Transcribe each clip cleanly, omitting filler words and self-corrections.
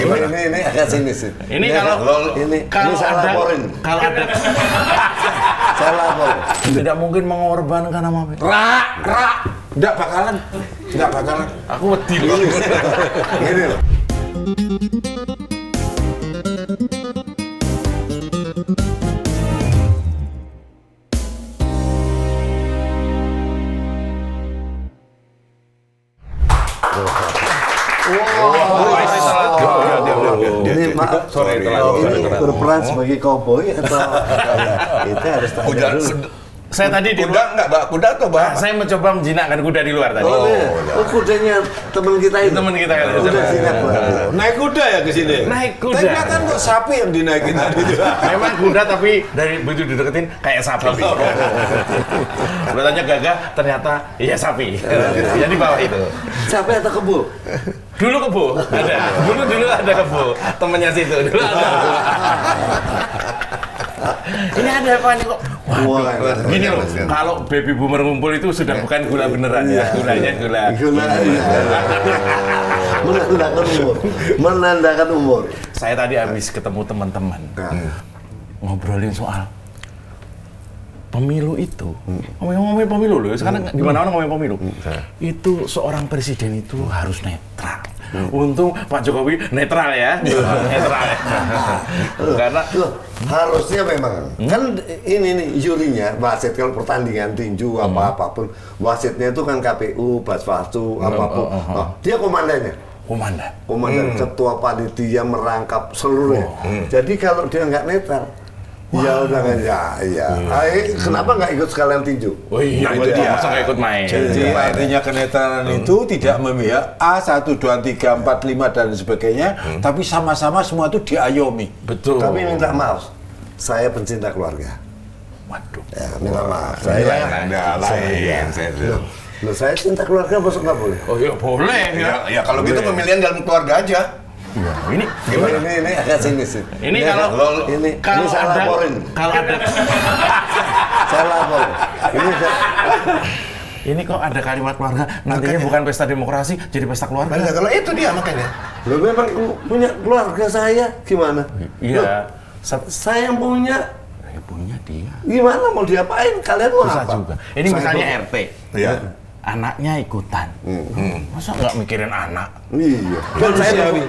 gimana? Ini agak sinis sih. Ini kalau saya ada laporin. Saya laporin. Tidak mungkin mengorbankan nama Pak. Nggak bakalan. Aku wedi loh. Gini loh. Ini maaf, ini berperan sebagai cowboy atau itu harus tanya dulu. Saya tadi di kuda nggak, Mbak? Kuda atau Mbak? Saya mencoba menjinakkan kuda di luar tadi. Oh, kudanya teman kita itu. Teman kita kan. Kuda sinak, Pak. Naik kuda ya ke sini. Naik kuda. Tapi kelihatan kok sapi yang dinaikin tadi itu. Memang kuda tapi dari begitu dideketin kayak sapi. Katanya gagah, ternyata iya sapi. Jadi bawah itu. Siapa atau kebo? Dulu kebo ada. Dulu ada kebo. Temennya situ. Dulu ada. Ini ada apa nih kok? Waduh, gini loh, kalau baby boomer ngumpul itu sudah bukan gula beneran ya, gulanya gula. Menandakan umur. Saya tadi habis ketemu teman-teman, ngobrolin soal pemilu itu. Ngomongin pemilu loh, sekarang di mana-mana ngomongin pemilu. Itu seorang presiden itu harus netral. Untung Pak Jokowi netral ya, netral ya. Karena harusnya memang kan ini nih jurinya wasit kalau pertandingan tinju apapun wasitnya itu kan KPU, Baswasu apapun. Dia komandannya. Komandan ketua panitia merangkap seluruhnya. Jadi kalau dia nggak netral, ya udah kan ya. Kenapa nggak ikut sekalian tinju? Oh iya, itu dia. Masa nggak ikut main? Jadi artinya kenetralan itu tidak memihak A 1, 2, 3, 4, 5 dan sebagainya, tapi sama-sama semua itu diayomi. Betul. Tapi minta maaf, saya pencinta keluarga. Waduh. Ya, minta maaf. Saya cinta keluarga, masuk nggak boleh? Oh iya boleh. Ya kalau gitu pemilihan dalam keluarga aja. Iya, ini Ini agak sinis sih. Ini kalau saya laporin. Saya laporin. Ini kok ada kalimat keluarga, nantinya bukan pesta demokrasi, jadi pesta keluarga. Nah, kalau itu dia makanya. Lo memang punya keluarga saya, gimana? Iya. Saya yang punya. Ya punya dia. Gimana mau diapain? Kalian mau Susah apa? juga. Ini misalnya RT. Iya. Anaknya ikutan. Masa nggak mikirin anak? Iya.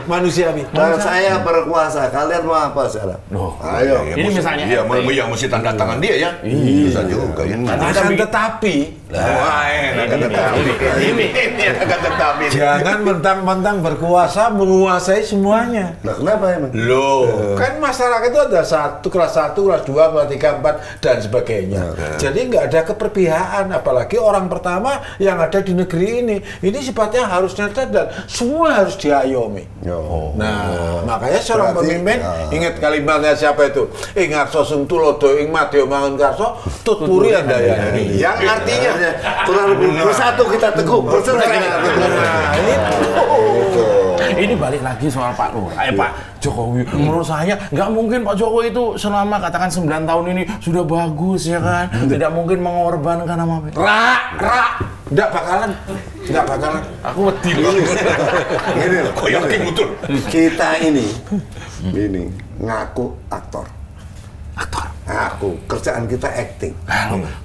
Manusiawi. Dan saya berkuasa, kalian mau apa sekarang? Ayo. Ini misalnya iya, RT. ya mesti tanda tangan dia ya. Bisa juga ya. Akan tetapi, jangan mentang-mentang berkuasa menguasai semuanya. Nah, kenapa emang? Loh. Kan masyarakat itu ada kelas 1, kelas 2, kelas 3, 4 dan sebagainya. Jadi nggak ada keperpihakan, apalagi orang pertama yang ada di negeri ini. Ini sifatnya harus netral dan semua harus diayomi. Nah, makanya seorang pemimpin ingat kalimatnya siapa itu? Ingat sosung tulodo ing madya mangun karso tutpuri andayani. Yang artinya kurang lebih bersatu kita teguh, bersatu. Ini balik lagi soal Pak Jokowi. Menurut saya nggak mungkin Pak Jokowi itu selama katakan 9 tahun ini sudah bagus ya kan. Tidak mungkin mengorbankan nama Pak. Nggak bakalan. Aku wedi loh. Gini loh. Kok yakin betul? Kita ini ngaku aktor. Aku kerjaan kita acting.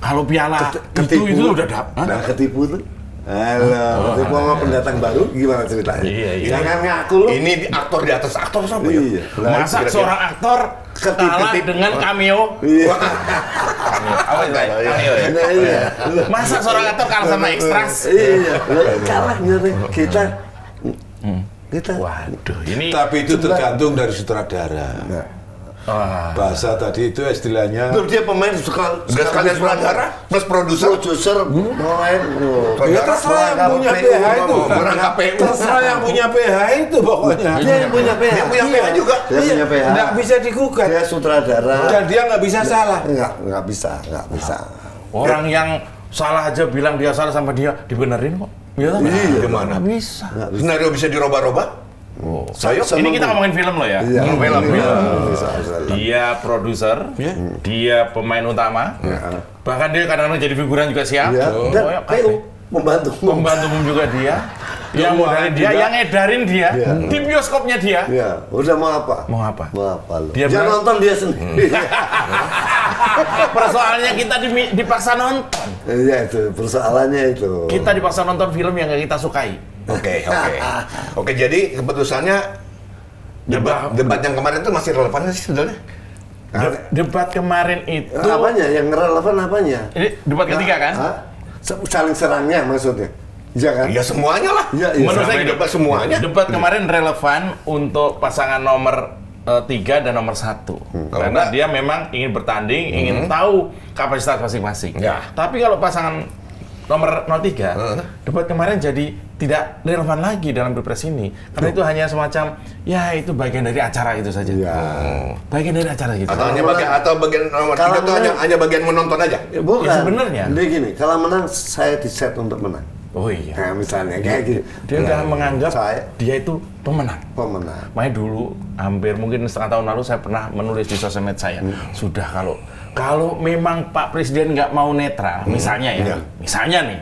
Kalau piala itu udah dapat. Nah, ketipu tuh. Halo, ketipu sama pendatang baru gimana ceritanya? Iya. Jangan ngaku lu. Ini aktor di atas aktor sama ya? Iya. Masa seorang aktor kalah dengan cameo? Iya. Apa itu? Cameo ya? Iya. Masa seorang aktor kalah sama ekstras? Iya. Kalah gitu. Kita. Waduh, ini Tapi itu tergantung dari sutradara. Bahasa tadi itu istilahnya. Terus dia pemain suka Sekalian sutradara plus produser. main. Ya terserah yang punya PH itu. Orang KPU. Terserah yang punya PH itu pokoknya. Dia yang punya PH. Dia punya PH juga. Dia punya PH. Nggak bisa digugat. Dia sutradara. Dan dia nggak bisa salah. Nggak bisa. orang yang salah aja bilang dia salah sama dia dibenerin kok. Iya, gimana? Nggak bisa. Senario bisa dirubah-rubah? Ini kita ngomongin film loh ya. Iya. Film. Bisa. Dia produser, dia pemain utama, bahkan dia kadang-kadang jadi figuran juga siap. Iya. Dan PU pembantu umum juga dia. Yang modalin dia, yang edarin dia, di bioskopnya dia. Ya, udah mau apa? Mau apa? Mau apa lo? Dia Jangan nonton dia sendiri. Persoalannya kita dipaksa nonton. Iya itu, persoalannya itu. Kita dipaksa nonton film yang gak kita sukai. Oke. Oke, jadi keputusannya debat yang kemarin itu masih relevan nggak sih sebenarnya? Debat kemarin itu Apanya? Yang relevan apanya? ini debat ketiga kan? Saling serangnya maksudnya? Iya kan? Ya semuanya lah. Iya. Menurut saya debat semuanya. Debat kemarin relevan untuk pasangan nomor 3 dan nomor 1. Karena dia memang ingin bertanding, ingin tahu kapasitas masing-masing. Ya. Tapi kalau pasangan nomor 03, debat kemarin jadi tidak relevan lagi dalam Pilpres ini. Karena itu hanya semacam, ya itu bagian dari acara itu saja. Iya. Bagian dari acara gitu. Atau bagian nomor 3 itu hanya bagian menonton aja. Bukan. Ya, sebenarnya. Jadi gini, kalau menang saya di-set untuk menang. Oh iya. Nah, misalnya kayak gitu. Dia udah menganggap saya dia itu pemenang. Makanya dulu hampir mungkin setengah tahun lalu saya pernah menulis di sosmed saya, sudah kalau memang Pak Presiden nggak mau netral, misalnya misalnya nih,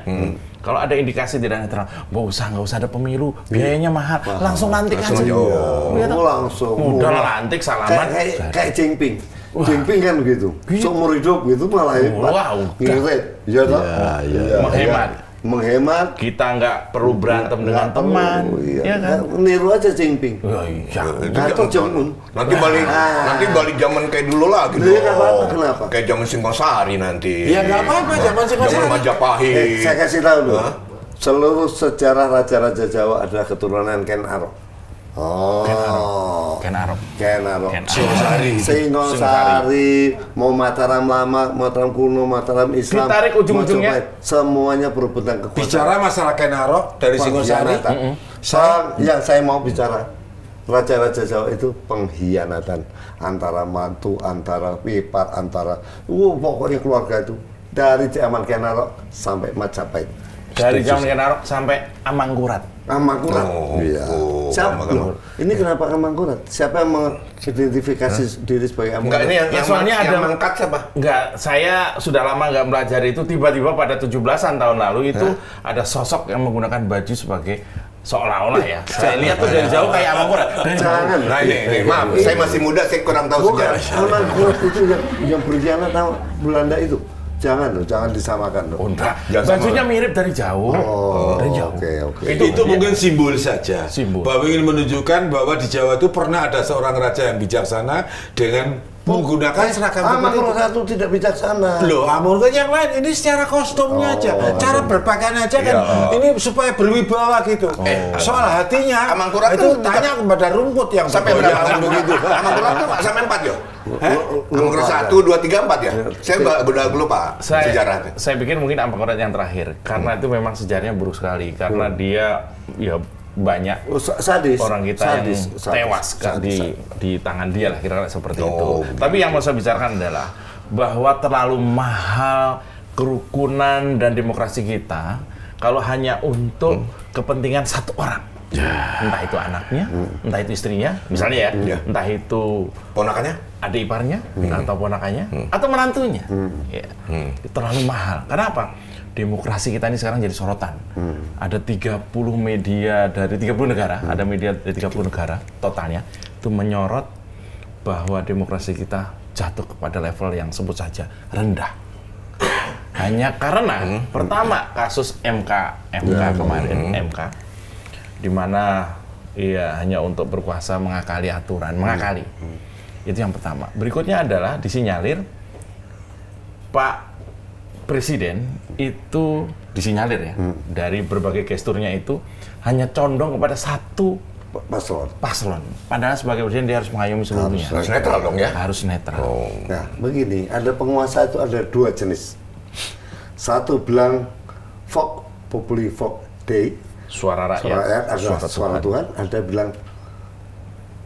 kalau ada indikasi tidak netral, nggak usah ada pemilu, biayanya mahal, langsung lantik aja. Langsung. Mudah lantik, salaman. Kayak Jinping. Jinping kan begitu. Seumur hidup gitu malah ngirit. Iya toh? Menghemat. Kita nggak perlu berantem dengan teman. Iya kan? Niru aja Jinping. Atau Jong-un. Nanti balik zaman kayak dulu lagi. Iya nggak apa-apa, kenapa? Kayak zaman Singosari nanti. Ya nggak apa-apa, zaman Singosari. Zaman Majapahit. Saya kasih tahu dulu. Seluruh sejarah raja-raja Jawa adalah keturunan Ken Arok. Ken Arok. Singosari, mau Mataram Lama, Mataram Kuno, Mataram Islam. Ditarik ujung-ujungnya. Semuanya berebutan kekuasaan. Bicara masalah Ken Arok dari Singosari, yang saya mau bicara, raja-raja Jawa itu pengkhianatan antara mantu, antara pipat, antara pokoknya keluarga itu dari zaman Ken Arok sampai Majapahit. Dari zaman Ken Arok sampai Amangkurat. Amangkurat. Iya. Siapa? Ini kenapa Amangkurat? Siapa yang mengidentifikasi diri sebagai Amangkurat? Enggak, ini soalnya ada mangkat siapa? Enggak, saya sudah lama nggak belajar itu. Tiba-tiba pada 17-an tahun lalu itu ada sosok yang menggunakan baju sebagai seolah-olah ya. Saya lihat tuh dari jauh kayak Amangkurat. Jangan. Nah ini, maaf, saya masih muda, saya kurang tahu Bukan. sejarah. Amangkurat itu yang berkhianat sama Belanda itu. Jangan disamakan loh. Enggak, bajunya mirip dari jauh. Dari jauh. Oke. itu mungkin simbol saja. Simbol. Bahwa ingin menunjukkan bahwa di Jawa itu pernah ada seorang raja yang bijaksana dengan menggunakan seragam Amangkurat itu tidak bijaksana. Loh, Amangkurat yang lain ini secara kostumnya aja, cara berpakaian aja kan ini supaya berwibawa gitu. Soal hatinya, Amangkurat itu kan tanya kepada rumput yang sampai berapa begitu? Amangkurat itu sampai 4 ya? Amangkurat 1, 2, 3, 4 ya? Saya udah lupa sejarahnya. Saya pikir mungkin Amangkurat yang terakhir, karena itu memang sejarahnya buruk sekali, karena dia ya banyak orang kita yang tewas di tangan dia lah, kira-kira seperti itu. Tapi yang mau saya bicarakan adalah bahwa terlalu mahal kerukunan dan demokrasi kita kalau hanya untuk kepentingan satu orang. Entah itu anaknya, entah itu istrinya, misalnya ya, entah itu ponakannya, adik iparnya, atau ponakannya, atau menantunya. Terlalu mahal. Kenapa? Demokrasi kita ini sekarang jadi sorotan. Ada 30 media dari 30 negara, ada media dari 30 negara totalnya, itu menyorot bahwa demokrasi kita jatuh kepada level yang sebut saja rendah. Hanya karena pertama kasus MK kemarin, MK, di mana hanya untuk berkuasa mengakali aturan, Itu yang pertama. Berikutnya adalah disinyalir Pak Presiden itu disinyalir ya, dari berbagai gesturnya itu hanya condong kepada satu paslon. Padahal sebagai presiden dia harus mengayomi seluruhnya. Harus netral dong ya? Harus netral. Nah, begini, ada penguasa itu ada 2 jenis. Satu bilang Vox Populi Vox Dei, suara rakyat adalah suara Tuhan. Ada bilang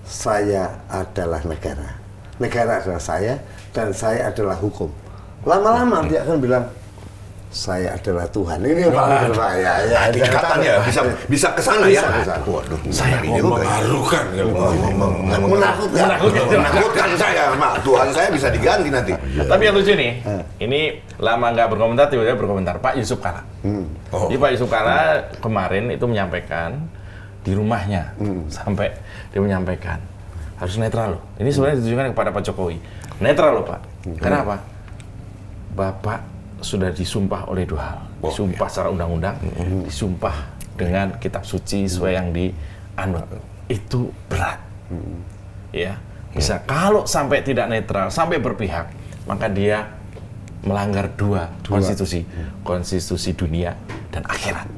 saya adalah negara adalah saya, dan saya adalah hukum. Lama-lama dia akan bilang saya adalah Tuhan. Ini yang paling berbahaya. Ya, Katanya bisa ke sana ya. Waduh, saya memalukan, menakutkan saya, Mak. Tuhan saya bisa diganti nanti. Tapi yang lucu nih, ini lama nggak berkomentar, tiba-tiba berkomentar Pak Yusuf Kalla. Jadi Pak Yusuf Kalla kemarin itu menyampaikan di rumahnya, sampai dia menyampaikan harus netral loh. Ini sebenarnya ditujukan kepada Pak Jokowi. Netral loh Pak. Kenapa? Bapak sudah disumpah oleh dua hal. Disumpah secara undang-undang, disumpah dengan kitab suci sesuai yang dianut. Itu berat. Ya, bisa kalau sampai tidak netral, sampai berpihak, maka dia melanggar dua konstitusi. Konstitusi dunia dan akhirat.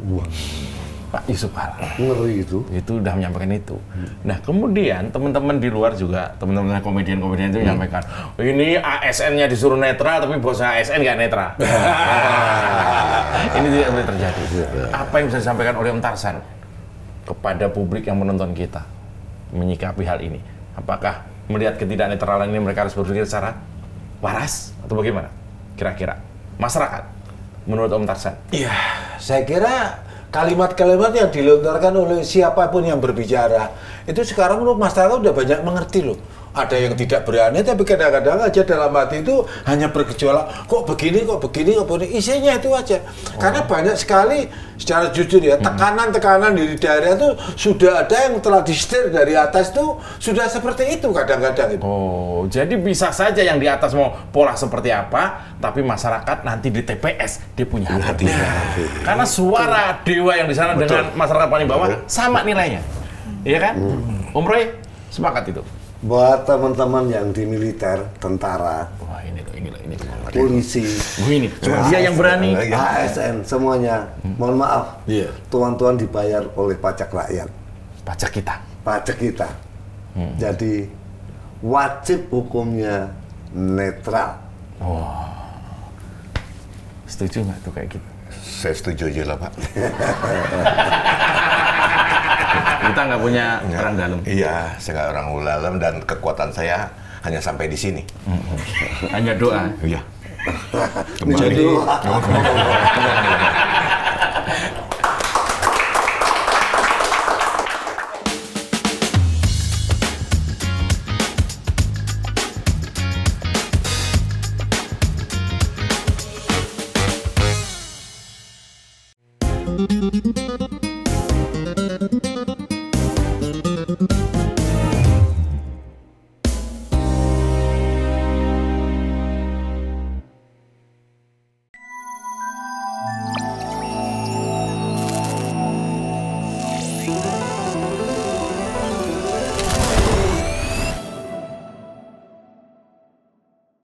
Pak Yusuf Kalla. Ngeri itu. Itu udah menyampaikan itu. Nah, kemudian teman-teman di luar juga, teman-teman komedian-komedian itu menyampaikan, ini ASN-nya disuruh netral, tapi bos ASN nggak netral. Ini tidak boleh terjadi. Apa yang bisa disampaikan oleh Om Tarsan kepada publik yang menonton kita menyikapi hal ini? Apakah melihat ketidaknetralan ini mereka harus berpikir secara waras atau bagaimana? Kira-kira masyarakat menurut Om Tarsan? Iya, saya kira kalimat-kalimat yang dilontarkan oleh siapapun yang berbicara itu sekarang menurut masyarakat udah banyak mengerti loh. Ada yang tidak berani tapi kadang-kadang aja dalam hati itu hanya bergejolak, kok begini, isinya itu aja. Karena banyak sekali secara jujur ya, tekanan-tekanan di daerah itu sudah ada yang telah disetir dari atas itu sudah seperti itu kadang-kadang itu. Oh, jadi bisa saja yang di atas mau pola seperti apa, tapi masyarakat nanti di TPS dia punya hati. Karena suara dewa yang di sana dengan masyarakat paling bawah sama nilainya. Iya kan? Om Roy sepakat itu. Buat teman-teman yang di militer, tentara, wah ini polisi, ini cuma dia yang berani, ASN semuanya, mohon maaf, tuan-tuan dibayar oleh pajak rakyat, pajak kita, jadi wajib hukumnya netral. Setuju nggak tuh kayak gitu? Saya setuju aja lah Pak. Kita nggak punya orang dalam. Iya, saya nggak orang dalam dan kekuatan saya hanya sampai di sini. Hanya doa. Iya. Kembali. Thank you.